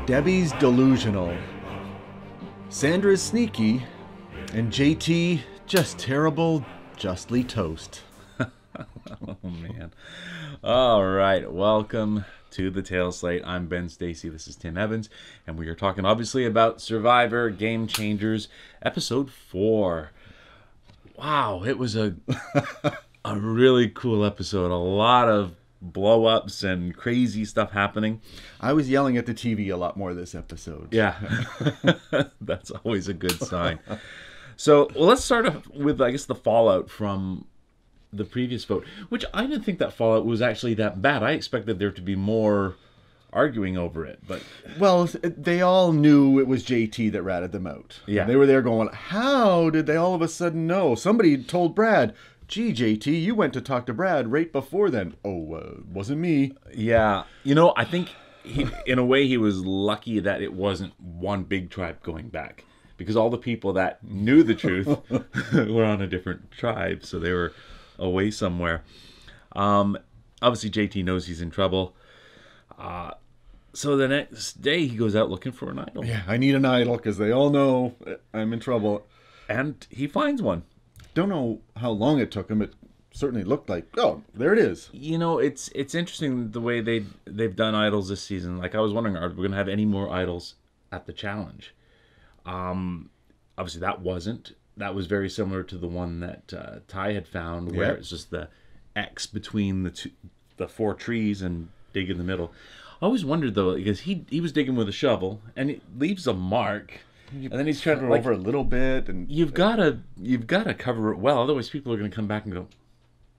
Debbie's delusional. Sandra's sneaky. And JT just terrible, justly toast. Oh, man. All right. Welcome to the Tailslate. I'm Ben Stacy. This is Tim Evans. And we are talking, obviously, about Survivor Game Changers, Episode 4. Wow. It was a really cool episode. A lot of blow-ups and crazy stuff happening. I was yelling at the TV a lot more this episode. Yeah. That's always a good sign. So, well, let's start off with, I guess, the fallout from the previous vote, which I didn't think that fallout was actually that bad. I expected there to be more arguing over it, but... Well, they all knew it was JT that ratted them out. Yeah. They were there going, how did they all of a sudden know? Somebody told Brad, gee, JT, you went to talk to Brad right before then. Oh, wasn't me. Yeah. You know, I think, in a way, he was lucky that it wasn't one big tribe going back, because all the people that knew the truth were on a different tribe, so they were away somewhere. Obviously, JT knows he's in trouble. So the next day, he goes out looking for an idol. Yeah, I need an idol because they all know I'm in trouble. And he finds one. Don't know how long it took him. It certainly looked like, oh, there it is. You know, it's interesting the way they've done idols this season. Like, I was wondering, are we going to have any more idols at the challenge? Obviously, that wasn't. That was very similar to the one that Ty had found, where it's just the X between the four trees and dig in the middle. I always wondered, though, because he was digging with a shovel, and it leaves a mark. And then he's trying to, like, over a little bit, and you've got to cover it well, otherwise people are going to come back and go,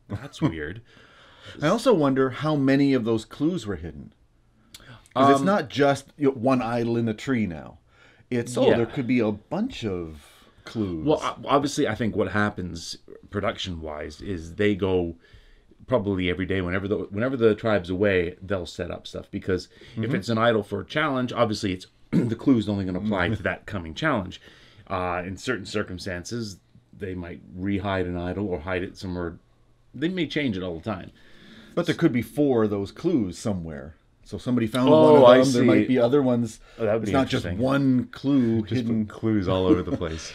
that's weird. I also wonder how many of those clues were hidden. Because it's not just one idol in a tree now. It's there could be a bunch of clues. Well, obviously, I think what happens production-wise is they go probably every day. Whenever the tribe's away, they'll set up stuff, because if it's an idol for a challenge, obviously it's the clue's only going to apply to that coming challenge. In certain circumstances, they might re-hide an idol or hide it somewhere. They may change it all the time. But there could be 4 of those clues somewhere. So somebody found one of them. There might be other ones. Oh, that would be not just one clue hidden. Clues all over the place.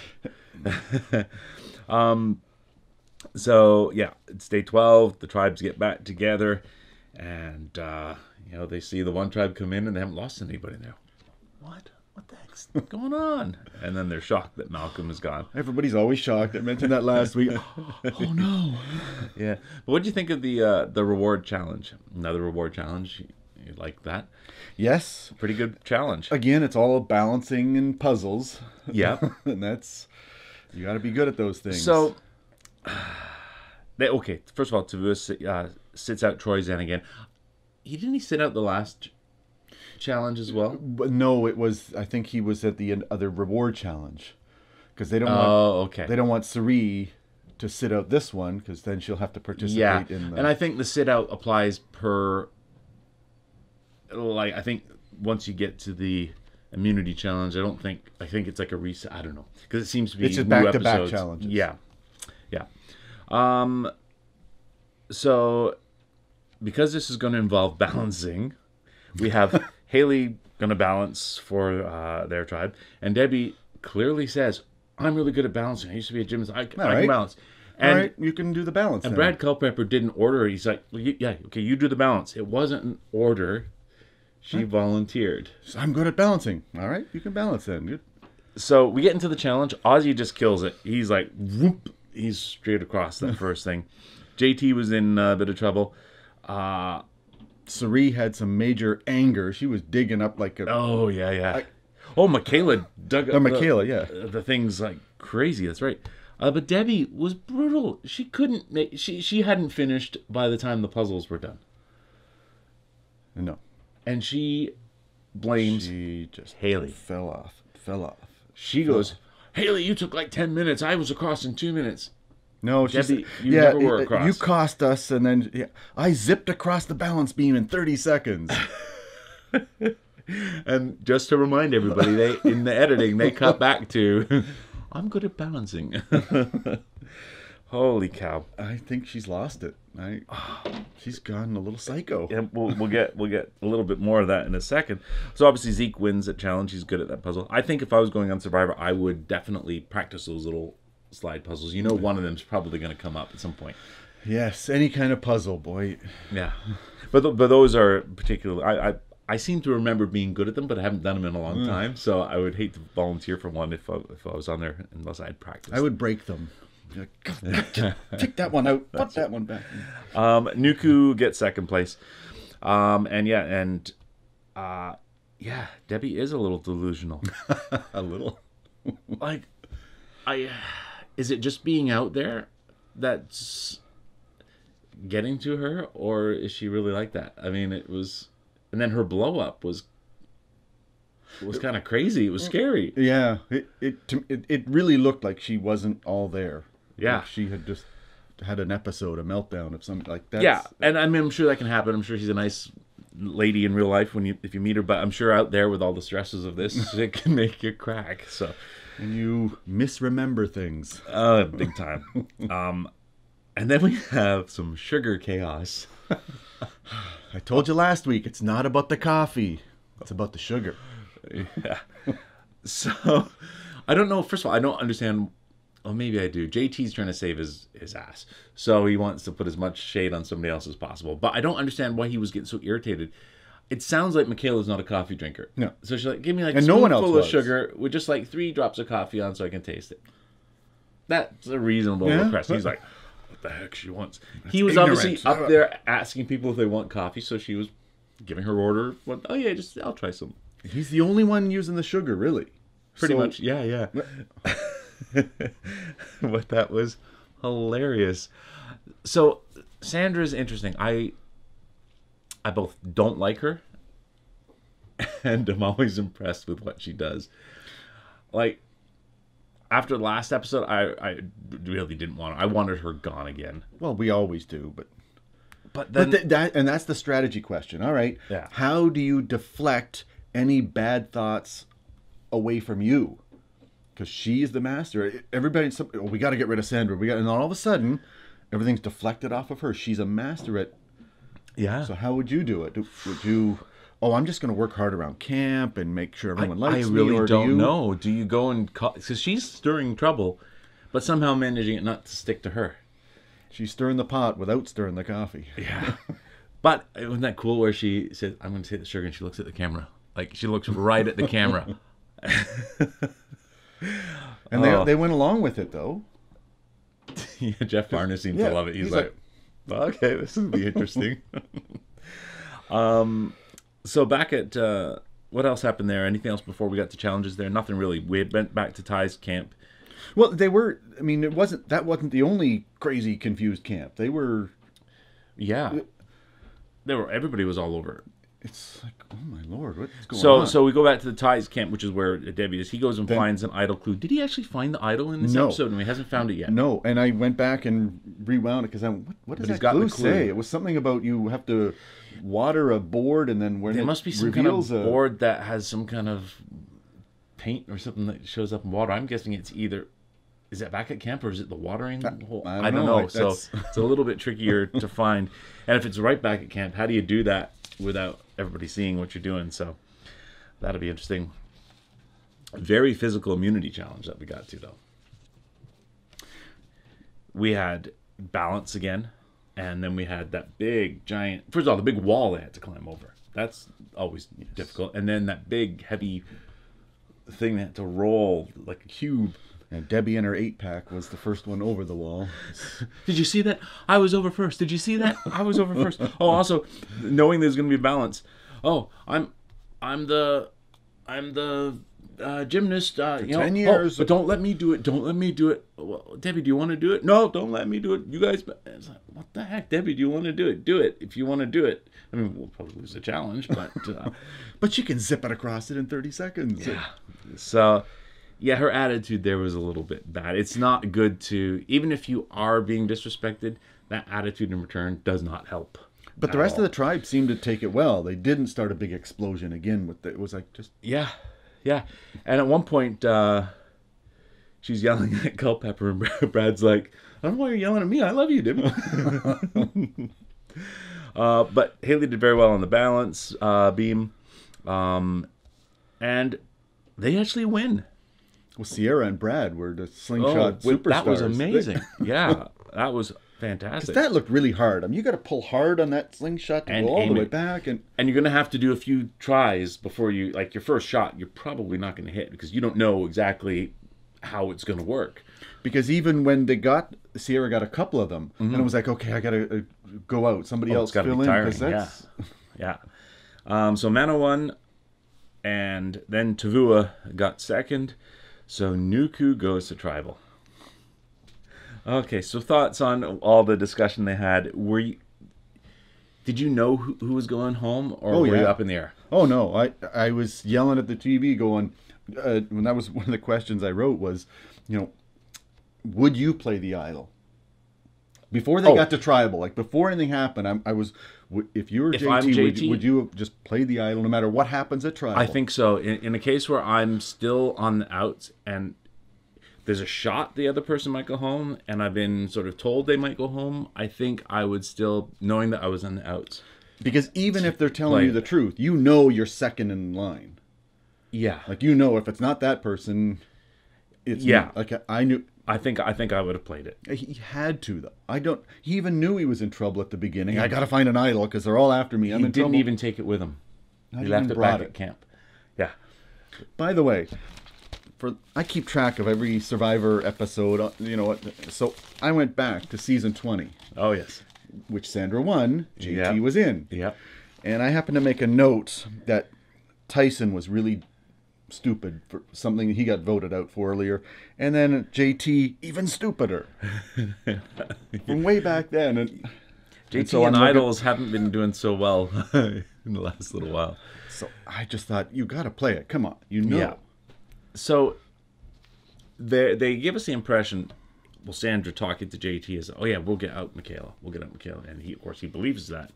So, yeah, it's day 12. The tribes get back together. And, they see the one tribe come in and they haven't lost anybody there. What the heck's going on? And then they're shocked that Malcolm is gone. Everybody's always shocked. I mentioned that last week. Oh, no. Yeah. But what do you think of the reward challenge? Another reward challenge. You like that? Yes. Pretty good challenge. Again, it's all balancing and puzzles. Yeah. And you got to be good at those things. So, okay. First of all, Tavua sits out Troy's in again. Didn't he sit out the last challenge as well? But no, I think he was at the other reward challenge, because they don't they don't want Sari to sit out this one, because then she'll have to participate in the... And I think the sit out applies per, like, I think once you get to the immunity challenge, I think it's like a reset. I don't know, because it seems to be it's just new back-to-back episodes. challenges. Yeah. So because this is going to involve balancing, we have Haley going to balance for their tribe, and Debbie clearly says, I'm really good at balancing. I used to be a gymnast. I can balance. And, all right, you can do the balance. And then. Brad Culpepper didn't order. He's like, well, you do the balance. It wasn't an order. She volunteered. I'm good at balancing. All right, you can balance then. Good. So we get into the challenge. Ozzy just kills it. He's like, whoop. He's straight across that first thing. JT was in a bit of trouble. Sari had some major anger. She was digging up like a... Oh, yeah. Michaela dug up the things like crazy. That's right. But Debbie was brutal. She couldn't make... She hadn't finished by the time the puzzles were done. No. And she blames Haley. Fell off. She goes, Haley, you took like 10 minutes. I was across in 2 minutes. No, Debbie, you never were across. You cost us, and then I zipped across the balance beam in 30 seconds. And just to remind everybody, in the editing, they cut back to, I'm good at balancing. Holy cow! I think she's lost it. She's gone a little psycho. Yeah, we'll get a little bit more of that in a second. So obviously Zeke wins that challenge. He's good at that puzzle. I think if I was going on Survivor, I would definitely practice those little slide puzzles. You know, one of them's probably going to come up at some point. Yes, any kind of puzzle, boy. Yeah, but those are particularly. I seem to remember being good at them, but I haven't done them in a long time. So I would hate to volunteer for one if I was on there unless I had practiced. I would break them. Take that one out. Put that one back. Nuku gets second place. Debbie is a little delusional. A little. Like, is it just being out there that's getting to her, or is she really like that? I mean, it was, and then her blow up was kind of crazy. It was scary. Yeah, it really looked like she wasn't all there. Yeah, like she had just had an episode, a meltdown of something like that. Yeah, and I mean, I'm sure that can happen. I'm sure she's a nice lady in real life if you meet her, but I'm sure out there with all the stresses of this, it can make you crack. So, and you misremember things. Big time. And then we have some sugar chaos. I told you last week, it's not about the coffee. It's about the sugar. Yeah. So, I don't know. First of all, I don't understand. Well, maybe I do. JT's trying to save his ass. So he wants to put as much shade on somebody else as possible. But I don't understand why he was getting so irritated. It sounds like Michaela's not a coffee drinker. No. So she's like, give me like a and no one else spoonful of was. sugar with just like 3 drops of coffee on so I can taste it. That's a reasonable request. He's like, what the heck she wants? He was ignorant. obviously up there asking people if they want coffee. So she was giving her order. Oh, yeah, I'll try some. He's the only one using the sugar, really. Pretty much. Yeah. But that was hilarious. So Sandra's interesting. I both don't like her and I'm always impressed with what she does. Like, after the last episode, I really didn't want her. I wanted her gone again. Well, we always do, but then, and that's the strategy question. All right. Yeah. How do you deflect any bad thoughts away from you? Because she is the master. Everybody's, we got to get rid of Sandra. And all of a sudden, everything's deflected off of her. She's a master at. Yeah. So how would you do it? Would you? Oh, I'm just going to work hard around camp and make sure everyone likes me. I really or don't know. Do you go and because she's stirring trouble, but somehow managing it not to stick to her. She's stirring the pot without stirring the coffee. Yeah. But wasn't that cool where she said, "I'm going to take the sugar," and she looks at the camera. Like she looks right at the camera. And they went along with it, though. Yeah, Jeff Varner seemed to love it. He's like, okay, this will be interesting. So back at, what else happened there? Anything else before we got to challenges there? Nothing really. We had went back to Ty's camp. Well, they were, I mean, that wasn't the only crazy, confused camp. They were... Yeah. Everybody was all over. It's like, oh my Lord, what's going on? So we go back to the Ty's camp, which is where Debbie is. He goes and finds an idol clue. Did he actually find the idol in this episode? And he hasn't found it yet. No, and I went back and rewound it because what does that clue say? It was something about you have to water a board and then when there must be some kind of board that has some kind of paint or something that shows up in water. I'm guessing it's either... Is that back at camp or is it the watering hole? I don't know. So it's a little bit trickier to find. And if it's right back at camp, how do you do that without everybody seeing what you're doing? So that'll be interesting. Very physical immunity challenge that we got to, though. We had balance again. And then we had that big, giant... First of all, the big wall they had to climb over. That's always difficult. And then that big, heavy thing they had to roll like a cube. And Debbie and her 8-pack was the first one over the wall. Did you see that? I was over first. Did you see that? I was over first. Oh, also, knowing there's going to be balance. Oh, I'm the gymnast. 10 years. But don't let me do it. Don't let me do it. Well, Debbie, do you want to do it? No, don't let me do it. You guys. It's like, what the heck, Debbie? Do you want to do it? Do it if you want to do it. I mean, we'll probably lose the challenge, but but you can zip it across it in 30 seconds. Yeah. So. Yeah, her attitude there was a little bit bad. It's not good to, even if you are being disrespected, that attitude in return does not help. But the rest of the tribe seemed to take it well. They didn't start a big explosion again with it. It was like just... Yeah. And at one point, she's yelling at Culpepper, and Brad's like, I don't know why you're yelling at me. I love you, dude. But Haley did very well on the balance beam. And they actually win. Well, Sierra and Brad were the slingshot superstars. That was amazing. Yeah, that was fantastic. That looked really hard. I mean, you got to pull hard on that slingshot to go all the way back. And you're going to have to do a few tries before you, like your first shot, you're probably not going to hit because you don't know exactly how it's going to work. Because even when Sierra got a couple of them, and it was like, okay, I got to go out. Somebody else fill in. That's... Yeah. So Mana won, and then Tavua got second. So Nuku goes to Tribal. Okay, so thoughts on all the discussion they had. Did you know who was going home, or were you up in the air? Oh, no. I was yelling at the TV going, when that was one of the questions I wrote was, would you play the idol? Before they got to Tribal, like before anything happened, I was, if you were JT, would you just play the idol no matter what happens at Tribal? I think so. In a case where I'm still on the outs and there's a shot the other person might go home, and I've been sort of told they might go home, I think I would still, knowing that I was on the outs. Because even if they're telling you the truth, you're second in line. Yeah. Like, if it's not that person, it's me. Like I knew. I think I would have played it. He had to, though. He even knew he was in trouble at the beginning. I got to find an idol because they're all after me. He didn't even take it with him. He left it back at camp. Yeah. By the way, I keep track of every Survivor episode. So I went back to season 20. Oh yes. Which Sandra won. JT was in. Yeah. And I happened to make a note that Tyson was really stupid for something he got voted out for earlier, and then JT even stupider from way back then. And JT and Idols haven't been doing so well in the last little while. So I just thought, you got to play it. Come on, Yeah. So they give us the impression. Well, Sandra talking to JT is, oh yeah, we'll get out Michaela. And he, of course, he believes that.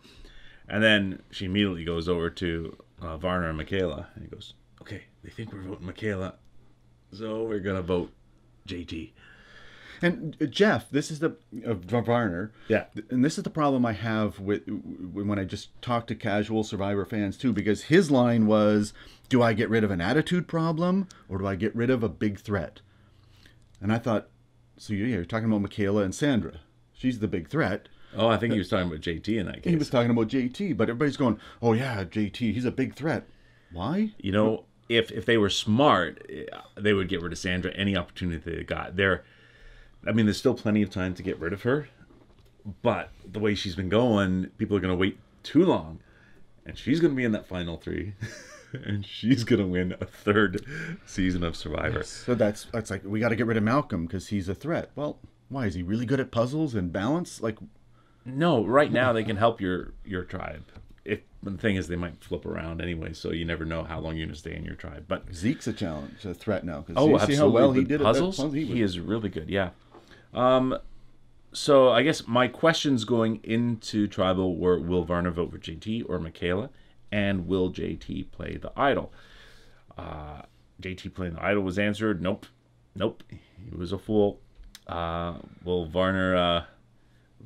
And then she immediately goes over to Varner and Michaela, and he goes, okay, they think we're voting Michaela, so we're going to vote JT. And Jeff, this is the Varner. Yeah. And this is the problem I have with when I just talk to casual Survivor fans too, because his line was, do I get rid of an attitude problem or do I get rid of a big threat? And I thought, so you're talking about Michaela and Sandra. She's the big threat. Oh, I think he was talking about JT in that case. He was talking about JT, but everybody's going, oh yeah, JT, he's a big threat. Why? If they were smart, they would get rid of Sandra any opportunity they got. There's still plenty of time to get rid of her, but the way she's been going, people are going to wait too long, and she's going to be in that final 3, and she's going to win a 3rd season of Survivor. Yes. So that's like, we got to get rid of Malcolm because he's a threat. Well, why? Is he really good at puzzles and balance? Like, no, right now they can help your tribe. The thing is, they might flip around anyway, so you never know how long you're going to stay in your tribe. But Zeke's a challenge, a threat now. Absolutely. See how well he did puzzles? He is really good, yeah. So I guess my questions going into Tribal were, will Varner vote for JT or Michaela? And will JT play the idol? JT playing the idol was answered, nope. He was a fool. Will Varner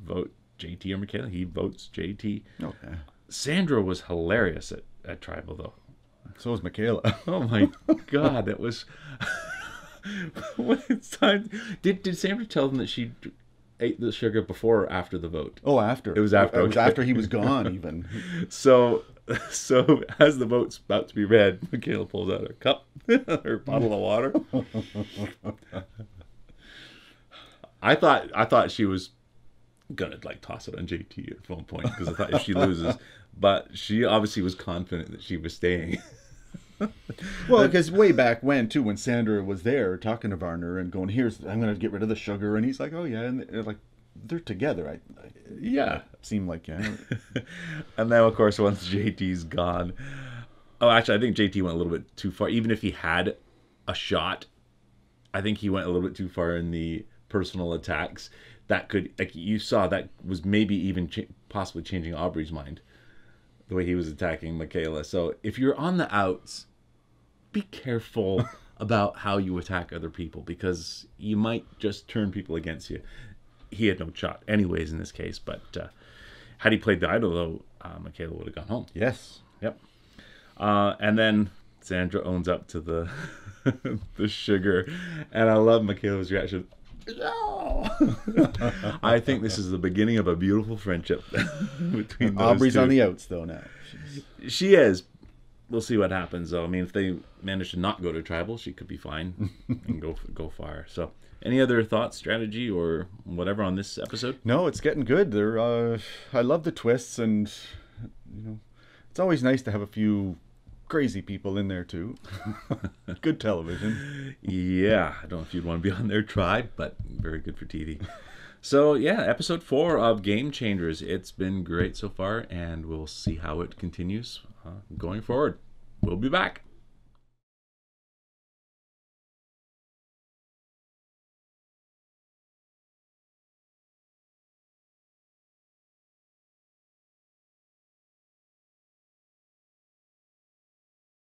vote JT or Michaela? He votes JT. Okay. Sandra was hilarious at Tribal, though. So was Michaela. Oh my God, that was. When it's time, did Sandra tell them that she ate the sugar before or after the vote? Oh, after. It was after. It was after he was gone, even. So as the vote's about to be read, Michaela pulls out her cup, her bottle of water. I thought she was gonna toss it on JT at one point because I thought if she loses, but she obviously was confident that she was staying. Well, because way back when too, when Sandra was there talking to Varner and going, I'm gonna get rid of the sugar, and he's like, oh yeah, and they're together. Yeah, seemed like And then of course once JT's gone, actually I think JT went a little bit too far. Even if he had a shot, I think he went a little bit too far in the personal attacks. That could, you saw, that was maybe even possibly changing Aubrey's mind, the way he was attacking Michaela. So if you're on the outs, be careful about how you attack other people, because you might just turn people against you. He had no shot anyways in this case, but had he played the idol, though, Michaela would have gone home. Yes. Yep. And then Sandra owns up to the the sugar, and I love Michaela's reaction. No. I think this is the beginning of a beautiful friendship between those Aubrey's two. on the outs, though, now. She is. We'll see what happens, though. I mean, if they manage to not go to tribal, she could be fine and go far. So, any other thoughts, strategy, or whatever on this episode? No, it's getting good. I love the twists, and it's always nice to have a few crazy people in there too. Good television. Yeah, I don't know if you'd want to be on their tribe, but very good for TV. So yeah, episode 4 of Game Changers. It's been great so far, and we'll see how it continues going forward. We'll be back.